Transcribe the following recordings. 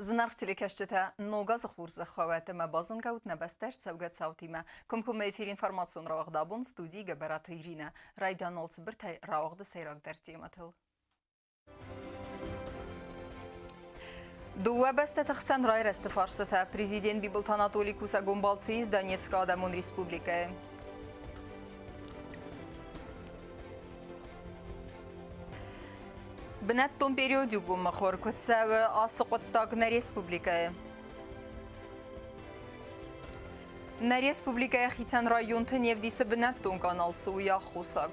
Знарх телекашчата ногаз хурза хавата ма базун гаут набастер цавгат саутима. Кумкум эфир информацион равагдабун студии габарат Ирина. Райдан олцбир тай равагда сайрак дартиматыл. Дуа баста тахсан рай растафарстата президент Бибилт Анатолий Кусагумбалцы из Донецкой Адамун Республики. بنتون периодику махор кутсавы асықыттаг на республика. На республика хитан район теневдисы бнеттон канал суя хусаг.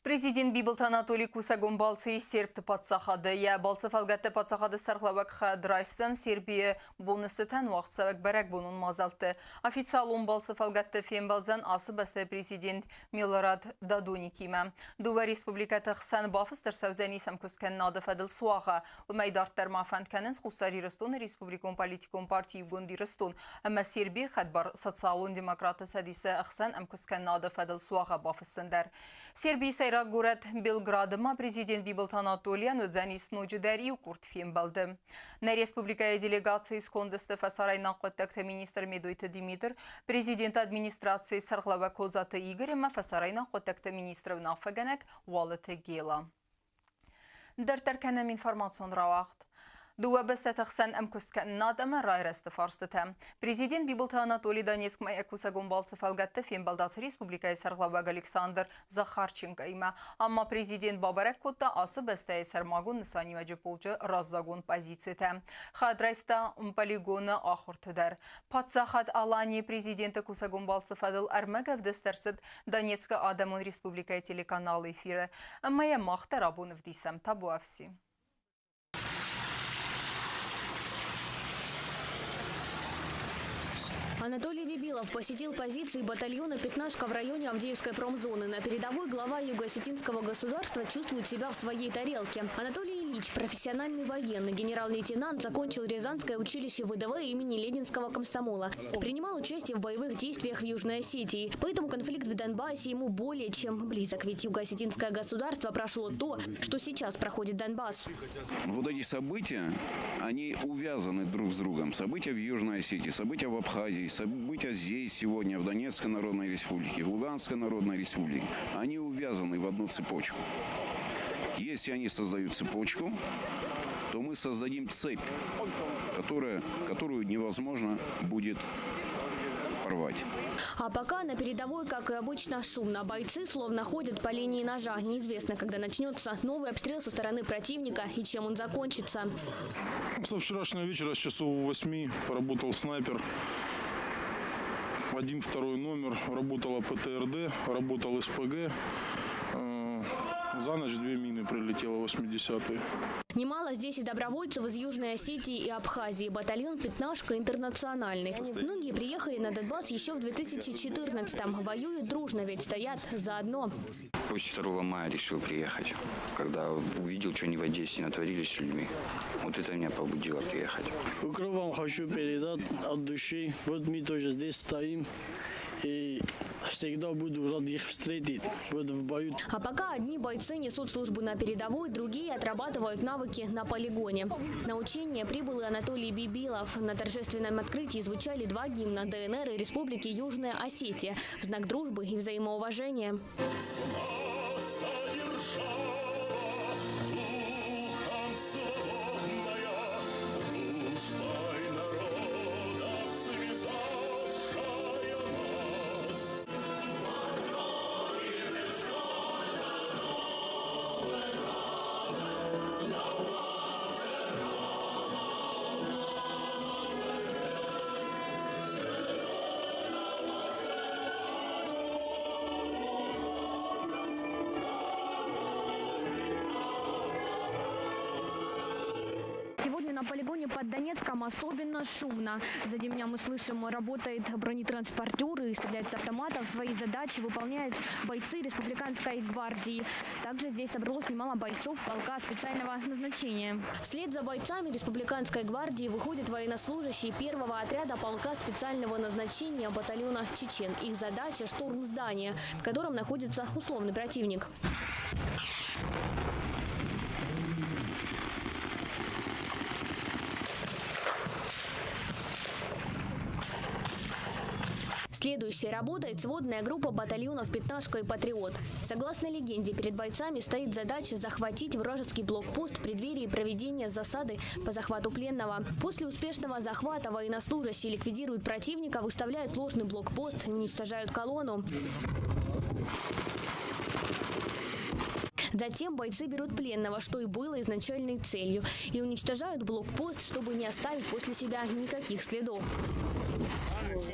Президент Бибилт Анатолий Кусагумбалцы серпті патсақады. Я балцыф алгатты патсақады сарқлавак хадрайстан Сербия бонусы тән вақытсавак бәрәк бұнын мазалты. Официал он балцыф алгатты фембалзан асы басты президент Милорад Дадоникима. Дува республикаты қсан бафыстыр сәузәні самкөскен нады фәділ суаға. Умайдарттар мафандкәнін сқусари рыстон республикон политикон партии вунди рыстон. Әмі Сербия қадбар социалон демократы сәдесі қсан әмкөскен нады фәділ суаға бафыстындар. Сербия Гурат Белградыма президент Бибилт Анатолиян өзәнис нөджідарию күртфем балды. На республикая делегация из Кондысты фасарайна қоттакты министр Медойты Димитр, президент администрации Сарғлава Козаты Игорема фасарайна қоттакты министр Нафаганек Уалыты Гела. Дәртәркәнем информацион равақт. Дуа баста тахсан амкусткан надама рай растафарстата. Президент Бибилт Анатолий Донецк мая Кусагумбалцев алгатты фембалдас республикай сарглаваг Александр Захарченко има. Амма президент Бабарак Котта асы баста сармагун нысани ваджиполчы раззагун позицията. Хадрайста полигоны ахуртыдар. Патсахат алани президенті Кусагумбалцев адыл армагав дестерсід Донецка Адамун республикай телеканал эфирі. Мая махта рабунов дисам табуавси. Анатолий Бибилов посетил позиции батальона «Пятнашка» в районе Авдеевской промзоны. На передовой глава Юго-Осетинского государства чувствует себя в своей тарелке. Анатолий Ильич, профессиональный военный, генерал-лейтенант, закончил Рязанское училище ВДВ имени Ленинского комсомола. Принимал участие в боевых действиях в Южной Осетии. Поэтому конфликт в Донбассе ему более чем близок. Ведь Юго-Осетинское государство прошло то, что сейчас проходит Донбасс. Вот эти события, они увязаны друг с другом. События в Южной Осетии, события в Абхазии, события здесь сегодня, в Донецкой Народной Республике, в Луганской Народной Республике, они увязаны в одну цепочку. Если они создают цепочку, то мы создадим цепь, которую невозможно будет порвать. А пока на передовой, как и обычно, шумно. Бойцы словно ходят по линии ножа. Неизвестно, когда начнется новый обстрел со стороны противника и чем он закончится. Со вчерашнего вечера с часов 8 поработал снайпер. 1-2 номер, работала ПТРД, работал СПГ. За ночь 2 мины прилетело 80-е. Немало здесь и добровольцев из Южной Осетии и Абхазии. Батальон «Пятнашка» интернациональный. Многие приехали на Донбасс еще в 2014-м. Воюют дружно, ведь стоят заодно. 2 мая решил приехать, когда увидел, что они в Одессе натворили с людьми. Вот это меня побудило приехать. Вам хочу передать от души. Вот мы тоже здесь стоим. И всегда буду рад их встретить, буду в бою. А пока одни бойцы несут службу на передовой, другие отрабатывают навыки на полигоне. На учение прибыл и Анатолий Бибилов. На торжественном открытии звучали 2 гимна ДНР и Республики Южная Осетия в знак дружбы и взаимоуважения. Сегодня на полигоне под Донецком особенно шумно. Сзади меня мы слышим, работает бронетранспортер и стреляет с автоматов. Свои задачи выполняют бойцы Республиканской гвардии. Также здесь собралось немало бойцов полка специального назначения. Вслед за бойцами Республиканской гвардии выходят военнослужащие первого отряда полка специального назначения батальона «Чечен». Их задача – штурм здания, в котором находится условный противник. Следующей работает сводная группа батальонов «Пятнашка» и «Патриот». Согласно легенде, перед бойцами стоит задача захватить вражеский блокпост в преддверии проведения засады по захвату пленного. После успешного захвата военнослужащие ликвидируют противника, выставляют ложный блокпост, уничтожают колонну. Затем бойцы берут пленного, что и было изначальной целью, и уничтожают блокпост, чтобы не оставить после себя никаких следов.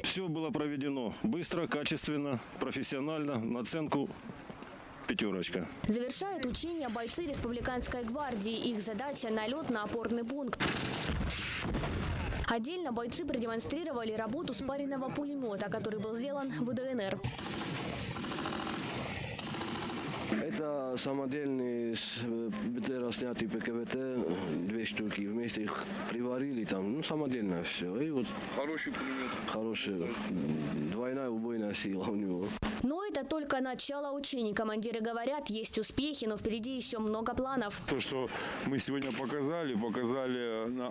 Все было проведено быстро, качественно, профессионально, на оценку 5. Завершают учения бойцы Республиканской гвардии. Их задача – налет на опорный пункт. Отдельно бойцы продемонстрировали работу спаренного пулемета, который был сделан в ДНР. Это самодельный с БТРа снятый ПКВТ, 2 штуки, вместе их приварили там, самодельно все. И вот Хороший пулемет. хорошая двойная убойная сила у него. Но это только начало учений. Командиры говорят, есть успехи, но впереди еще много планов. То, что мы сегодня показали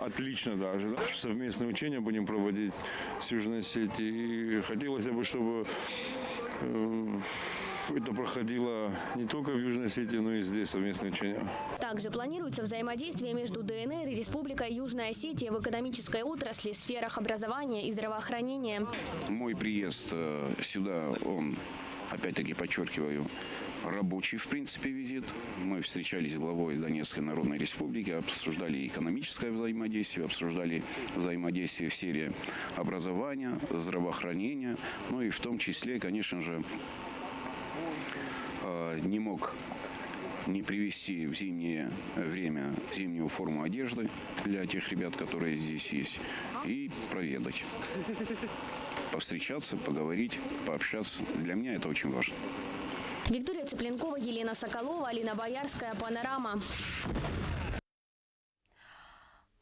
отлично даже. Да? Совместные учения будем проводить с Южной Осетией. И хотелось бы, чтобы это проходило не только в Южной Осетии, но и здесь совместные учения. Также планируется взаимодействие между ДНР и Республикой Южная Осетия в экономической отрасли, сферах образования и здравоохранения. Мой приезд сюда, он, опять-таки подчеркиваю, рабочий, в принципе, визит. Мы встречались с главой Донецкой Народной Республики, обсуждали экономическое взаимодействие, обсуждали взаимодействие в сфере образования, здравоохранения, ну и в том числе, конечно же, не мог не привезти в зимнее время зимнюю форму одежды для тех ребят, которые здесь есть, и проведать. Повстречаться, поговорить, пообщаться. Для меня это очень важно. Виктория Цыпленкова, Елена Соколова, Алина Боярская, «Панорама».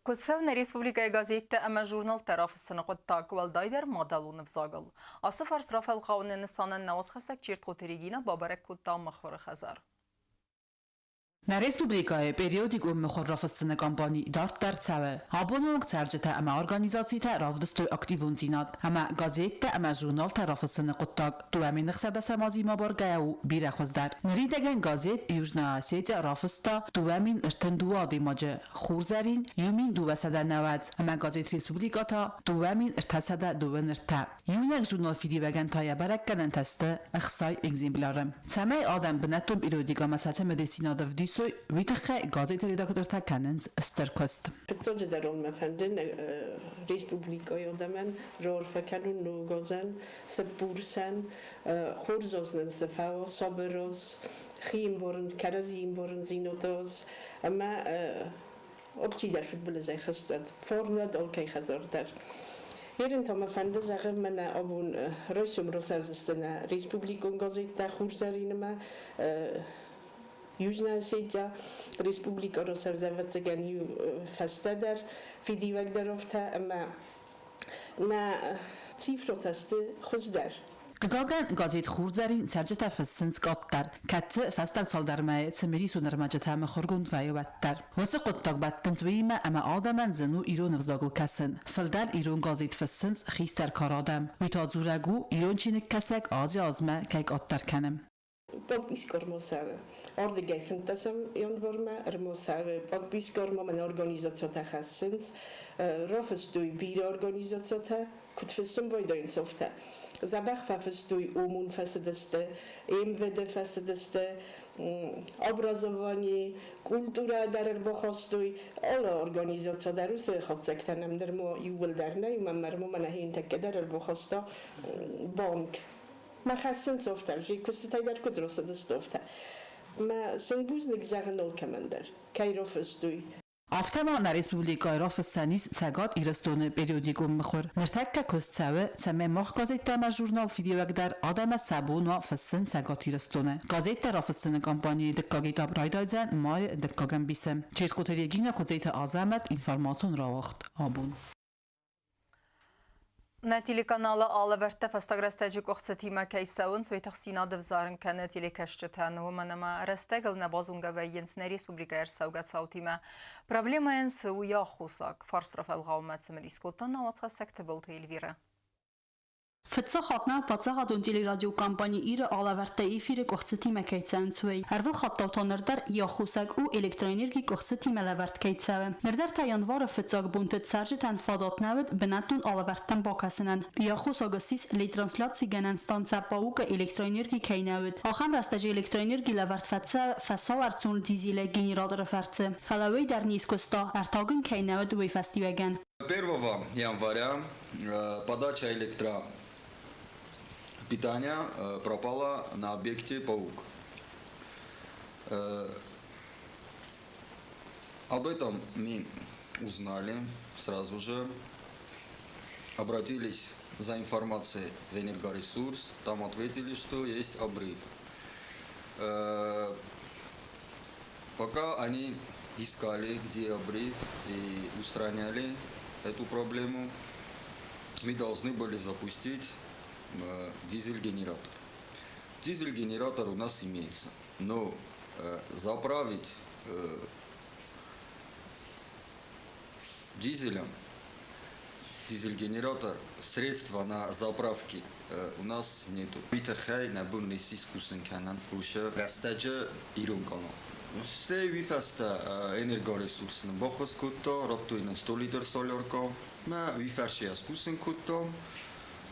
Кутсевна Республика газетте أما журнал طرف السنقط تاكوال دايدر مادلون نفزاقل. أصف أرسراف القاون نسان النواز خسك چيرت قطريجينا بابرك كتا مخور خزار. Na Respublikայի periodikum մխորրաֆսցնե կամպանի դարտարցավը հաբոնոնք ծարջետը ամա օրգանիզացիթը ռավդստոյ ակտիվունցինատ ամա գազետը ամա ժուրնալ տարաֆսցնե կտակ տուամի նխսադասամազի մաբորգայու բիրախոզդար նրիդեգեն գազետ Южная Осетия ռավստա տուամին ըրթնդուադի մաջը խուրզարին յումին դուվասադանաված ամա գազետ Respublikata տուամին ըրթասադա դուվնրթա յունակ ժուրնալ ֆիդիվագան թայաբարակ կանանտաստը ըխսայ էգզեմպլարը ցամայ ադամ բնատում periodikam ասացը մեդեսինադով Vitache gazete redaktor Kanens Österkost. Förstås där de med fanden Republika Jordamen rör för kanun gazen sebursen horzosnen sefao soberos khimborn karazimborn zinotos ama optider futbol zay khastat fornad okay khazortar Yerin tam efendi zeggen men abun Rusum Rosazistana Republika gazete khurzarinma Южная Осетия, Республика Росавзавацаган фастадар, фидивагдаровта, ама на цифротасты хоздар. Գգական գազետ խուրձարին ցերջետա ֆսնց կոտտար կացը ֆաստակ սալդարմայ ցմերի սուներմաջետա մխորգունդ վայովատտար ոսը կոտտակ բատտնցվիմը ամա ադաման զնու իրոն վզագլ կասն ֆլդար իրոն գազետ ֆսնց խիստար կարադամ վիտաձուրագու իրոն չինիկ կասակ ազի ազմա կայք ոտտար կանեմ Podpiskor Mosawe. Orde gefuntasem jondvorma, Mosawe, podpiskor men organizacja hassens, rofestuj bir organizacja, kutfesem boydoin softa. Zabach fafestuj umun fasedeste, MWD fasedeste, obrazowanie, kultura darer bochostuj, alle organizacja daruse chocektanem dermo iweldarne, mammermo manahin tekke darer bochosta, bank. ما خاصن صفتر جی کسی تایدار کدرست دستوفته ما سنبوز نگذارن نول کمندر کیروف استوی Автема Республикայրով ֆսցանիս ցագատ իրստոնը պերիոդիկում մխոր մրթակկա կոստավը ցամե մախ գազետամա ժուրնալ վիդեոյակդար ադամա սաբունա ֆսցն ցագատ իրստոնը գազետա ռաֆսցնը կամպանիի դկկագետա բրայդայձան մայ դկկագամբիսը չերկոթերեգինա կոզեյթա ազամատ ինֆորմացիոն ռավախտ абուն На телеканалы Алавертте фастаграстаджи кохцатима кейсаун свейтахстина девзарын кане телекашчетан уманама растегл на базунга вайенс на республика ерсаугат саутима проблема энс уя хусак фарстрафал гаумат самедискоттан навацха сектабл Эльвира. Ֆծախ հատնա բացահատուն տելերադիոկամպանի իրը ալավերտե իֆիրը կողցտի մեկայցան ցույ հերվլ խատտավտոներդար իախուսակ ու էլեկտրոէներգի կողցտի մելավերտ կայցավը ներդար թա յանվարը ֆծակ բունտը ցարժտան ֆադոտնավդ բնատուն ալավերտան բոկասնան իախուսագսիս լեյտրանսլյացի գանան ստանցապաուկը էլեկտրոէներգի կայնավդ ախամ ռաստաժի էլեկտրոէներգի լավերտվացա ֆասովարցուն դիզելե գեներատորը фарцы фалавей дарнискоста артагын кайнавд уй фестиваган 1 января подача питания пропала на объекте «Паук». Об этом мы узнали сразу же, обратились за информацией в энергоресурс, там ответили, что есть обрыв. Пока они искали, где обрыв, и устраняли эту проблему, мы должны были запустить дизель-генератор. Дизель-генератор у нас имеется, но заправить дизелем дизель-генератор, средства на заправки у нас нету. Витахай на буннис искусен канан уже растаджа ирункано. Стей вифаста энергоресурсны бохос кутто, роптуинен 100 литр солярко, ма вифарши искусен кутто,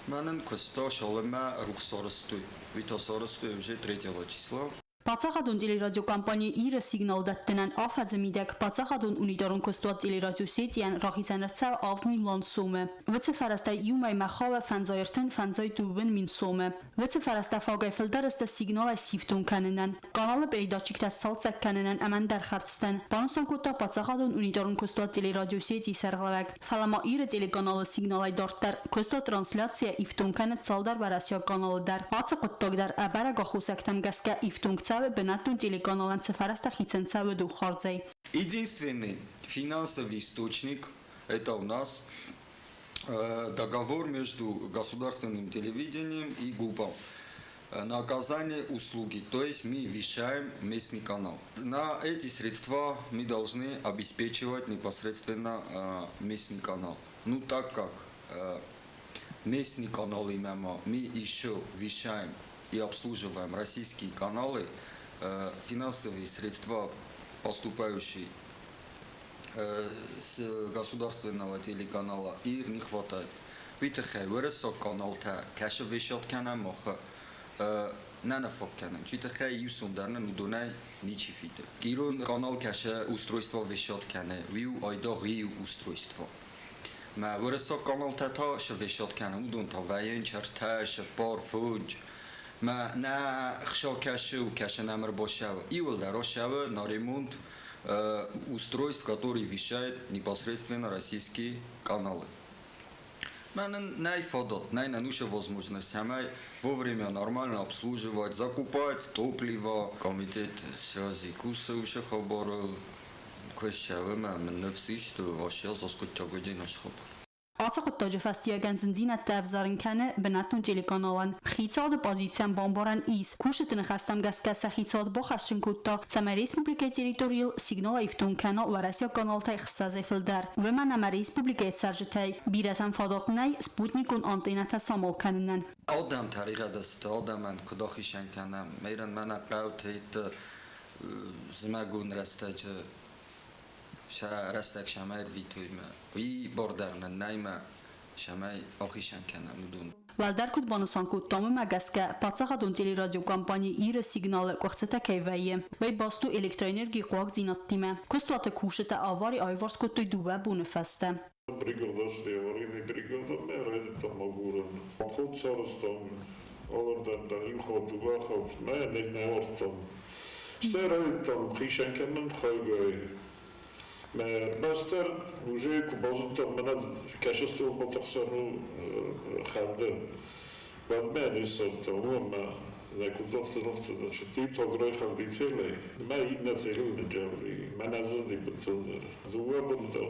манен косто шолема рухсоростуй. Витосоростуй уже 3 числа. Բացախադուն տելերադիոկամպանի իրը սիգնալ դատտնան աֆածը միդակ բացախադուն ունիտորուն կոստուած տելերադիոսիետիան ռախիցանրցավ ավնույն լանսումը վծը ֆարաստա յումայ մախավը ֆանզայրթն ֆանզայ տուբն մինսումը վծը ֆարաստա ֆագայ ֆլդարստը սիգնալ է սիվտուն կանենան կանալը պերիդաչիկտաս սալցակ կանենան աման դարխարցտան բանսոն կոտա բացախադուն ունիտորուն կոստուած տելերադիոսիետի սերղլավակ ֆալամա իրը տելեկանալը սիգնալ այ դարտար կոստո տրանսլյացիա իվտուն կանը ցալդար վարասյա կանալը դար ացը կոտոգդար աբարա գախուսակտամ գասկա իվտուն Единственный финансовый источник это у нас договор между государственным телевидением и ГУПом на оказание услуги, то есть мы вещаем местный канал. На эти средства мы должны обеспечивать непосредственно местный канал. Ну так как местный канал именно мы еще вещаем и обслуживаем российские каналы, финансовые средства, поступающие с государственного телеканала, их не хватает. Витахай, выросок канал та, каша вещат канал моха, нанафок канал. Витахай, юсундарна нудунай ничи фиде. Ирон канал каша устройство вещат канал, виу айда гиу устройство. ما выросок канал та та вещат канал, удун та ваен черташ, пар фунч. ما на хшакашу кашанамр бошава и волдарашава на ремонт устройств, которые вещают непосредственно российские каналы. Найфадот, найнануша возможность самой вовремя нормально обслуживать, закупать топливо, комитет связи куса уша хабару, кошава мы все что вообще заскочили наш хабар. Ացախտոջը ֆաստիագան զնդինա տավզարին կանը բնատուն տելեկանալան խիցալը պոզիցիան բամբարան իս քուշը տնխաստամ գասկասա խիցալ բոխաշնկուտո սամա ռեսպուբլիկա տերիտորիալ սիգնալ այվտուն կանա վարասյա կանալթայ խսազե ֆլդար վեման ամա ռեսպուբլիկա էցարժթայ բիրատան ֆադոտնայ սպուտնիկուն անտենատա սամոլ կաննան Ադամ թարիղադաստ ադաման կդոխիշան կանամ մերան մանա կաութետ զմագուն ռաստաջը رستك شمال فيتويما وي بوردرنا نايما شمال أخيشان كان مدون Վալդարկուտ բանոսանկուտ տոմը մագասկա բացախադուն տելերադիոկամպանի իրը սիգնալը կողցետա կայվայե վայ բաստու էլեկտրոէներգի կողակ զինատտիմը կոստուատը քուշետա ավարի այվարսկոտույ դուվա բունը ֆաստը Пригодности аварийной бригады меры там огурен. Ход саростом, олардан да им ход дувахов, не ортом. Стерай там хишенкемен хойгой. Master уже кубозу там на качество потаксану ханде. Бадмен 있었던 엄마 나고속도로서 뒤쪽으로 가기텔에 많이 나세를 저리 만나서도 붙은 누구보다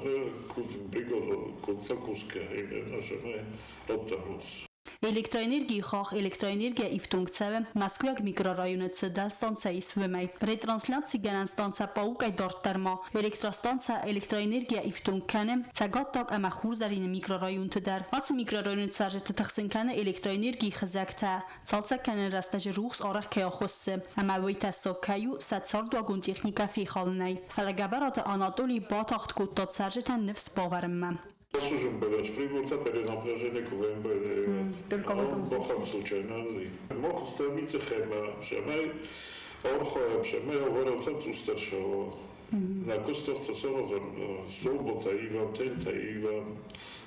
그 브리고도 고속스케 이런 나서네 어떠면서 Էլեկտրոէներգիայի խաղ էլեկտրոէներգիա իվտունգցեվը Մոսկվայ միկրոռայոնը ցդալ ստանցայիս վմայ ռետրանսլյացի գանան ստանցա պաուկայ դորտերմա էլեկտրոստանցա էլեկտրոէներգիա իվտունգքանը ցագատակ ամախուրզարինը միկրոռայոն տդար բացի միկրոռայոնը ցաժետը թխսինքանը էլեկտրոէներգիայի խզակտա ցալցականը ռաստաժ ռուխս արախքեախոսը ամավույտասոկայու սացարդուագուն տեխնիկա ֆիխալնայ ֆալագաբարատը Անատոլի բաթախտ կուտտո ցաժետան նվս բավարմա Служим бывает, прибылся перед напряжением только в этом плохом случае. Мог стремиться хема, шамай, орхоем, шамай, говорил цустаршего. На кустовце сорозом столбота, Иван Тента, Иван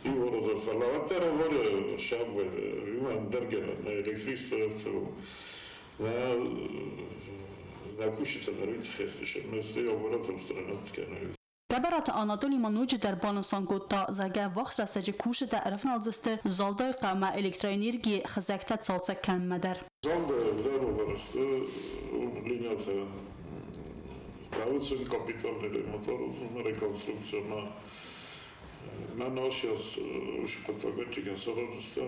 Иван Фалаватера, говорил шамбер, Иван Дергена, на электричество, на кучице на рыцарстве, шамай, стоял говорил цустаршего. Գաբարատը Անատոլի մանուջը դեր բանոսանգոտա զագա վախս ռաստաջը քուշը դա ռֆնալձստը զալդայ qama էլեկտրոէներգիա խզակտա ցալցական մադար Զալդը զերո վրստը լինյացը կավուցն կապիտալները մոտորում ռեկոնստրուկցիոնա նա նոշյաս ուշպտագոջիկն սորոջստը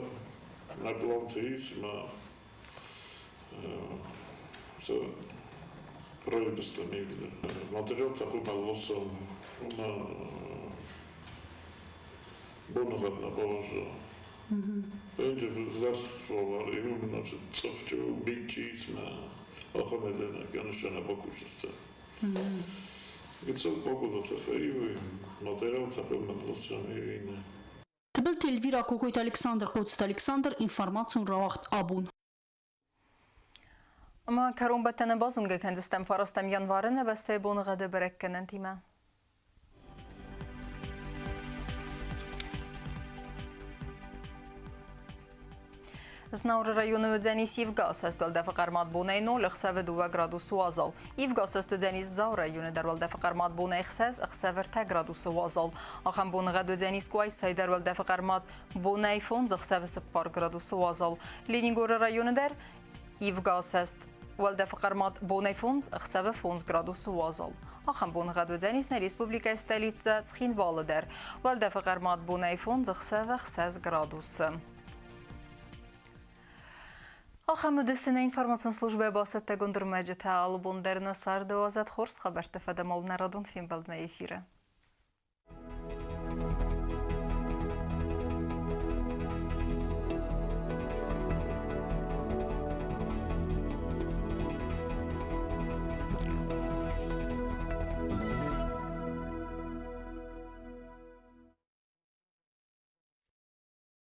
նա պլանցից նա պրոյբստը մատերիալ տախում ալոսում Una bună na bożo. Będzie zastosował i znaczy co chciał bić na ochronę na na boku wszystko. I co boku do ceferiły materiał zapewne dostanie inne. Тбил телевира какой-то Александр Коцт Александр информацию равахт абун. Ama karun betene bazunga kendistem farastem yanvarın nebeste bunu gade berekkenen time. Znauр rayonu ödzenis Ivgas estölde faqarmat bunay 0 xseve 2 gradusu azal. Ivgas ödzenis Zaur rayonu dervalde faqarmat bunay xsez xsever 10 gradusu azal. Axam bunğad ödzenis Kuay say dervalde faqarmat bunay 10 xseve 10 gradusu azal. Leningor rayonu der Ivgas est Valde faqarmat bunay 10 xseve 10 gradusu azal. Axam bunğad ödzenis na Respublika stolitsa Tskhinvalı der. Valde faqarmat bunay 10 xseve 10 gradusu. آخر مدرسین اینفورماسیون служби باسط گندرمجت آلبوم در نصار دوازد خورس خبر تفاده مال نرادون فیلم بلد افیره.